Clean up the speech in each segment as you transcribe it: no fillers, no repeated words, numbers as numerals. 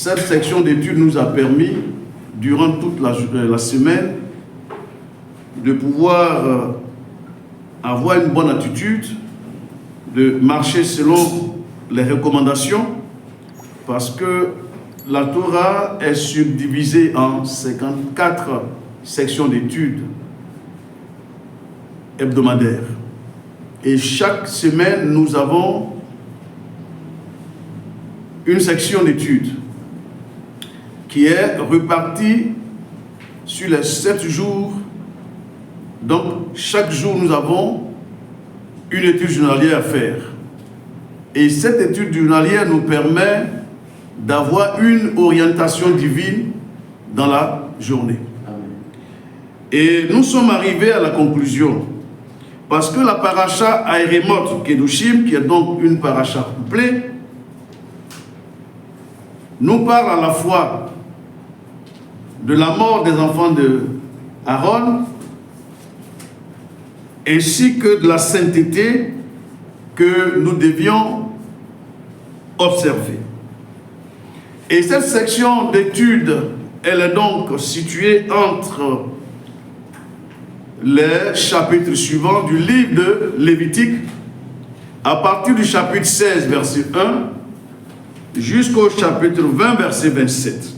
cette section d'études nous a permis, durant toute la semaine, de pouvoir avoir une bonne attitude, de marcher selon les recommandations, parce que la Torah est subdivisée en 54 sections d'études hebdomadaires. Et chaque semaine, nous avons une section d'études qui est répartie sur les 7 jours. Donc, chaque jour, nous avons une étude journalière à faire. Et cette étude journalière nous permet d'avoir une orientation divine dans la journée. Et nous sommes arrivés à la conclusion, parce que la paracha Aéremot Kedushim, qui est donc une paracha couplée, nous parle à la fois de la mort des enfants de Aaron, ainsi que de la sainteté que nous devions observer. Et cette section d'études, elle est donc située entre les chapitres suivants du livre de Lévitique, à partir du chapitre 16, verset 1, jusqu'au chapitre 20, verset 27.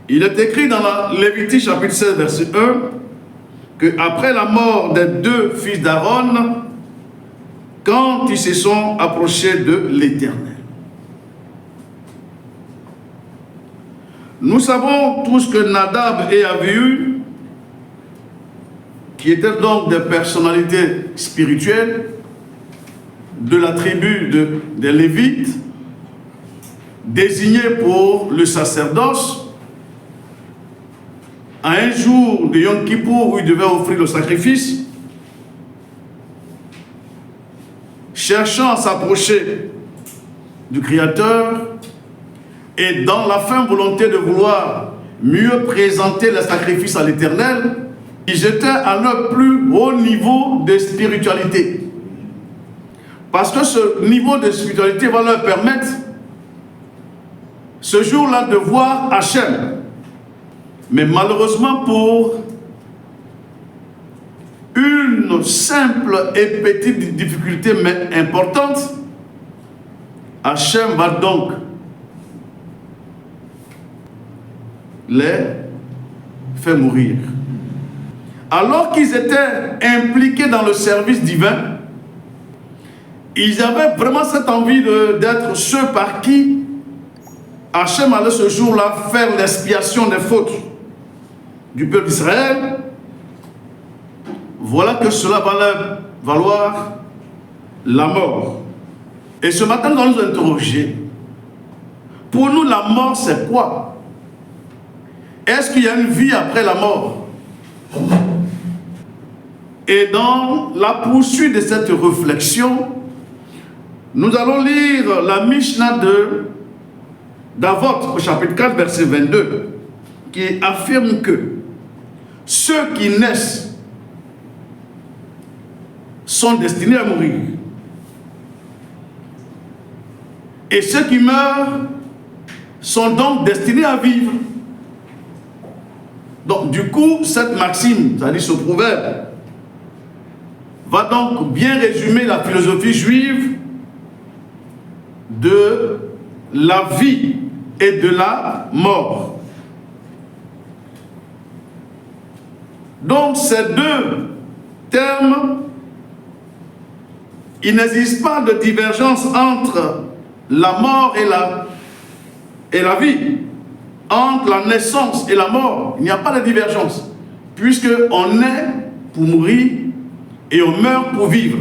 Il est écrit dans la Lévitique, chapitre 16, verset 1, qu'après la mort des 2 fils d'Aaron, quand ils se sont approchés de l'Éternel. Nous savons tous que Nadab et Abihu, qui étaient donc des personnalités spirituelles de la tribu des Lévites, désignés pour le sacerdoce, à un jour de Yom Kippour où ils devaient offrir le sacrifice, cherchant à s'approcher du Créateur et dans la ferme volonté de vouloir mieux présenter le sacrifice à l'Éternel, ils étaient à leur plus haut niveau de spiritualité. Parce que ce niveau de spiritualité va leur permettre ce jour-là de voir Hachem. Mais malheureusement, pour une simple et petite difficulté, mais importante, Hachem va donc les faire mourir. Alors qu'ils étaient impliqués dans le service divin, ils avaient vraiment cette envie d'être ceux par qui Hachem allait ce jour-là faire l'expiation des fautes du peuple d'Israël. Voilà que cela va leur valoir la mort. Et ce matin, nous allons nous interroger. Pour nous, la mort, c'est quoi? Est-ce qu'il y a une vie après la mort? Et dans la poursuite de cette réflexion, nous allons lire la Mishnah d'Avot, au chapitre 4, verset 22, qui affirme que ceux qui naissent sont destinés à mourir. Et ceux qui meurent sont donc destinés à vivre. Donc, du coup, cette maxime, c'est-à-dire ce proverbe, va donc bien résumer la philosophie juive de la vie et de la mort. Donc, ces deux termes, il n'existe pas de divergence entre la mort et la vie, entre la naissance et la mort. Il n'y a pas de divergence, puisqu'on naît pour mourir et on meurt pour vivre.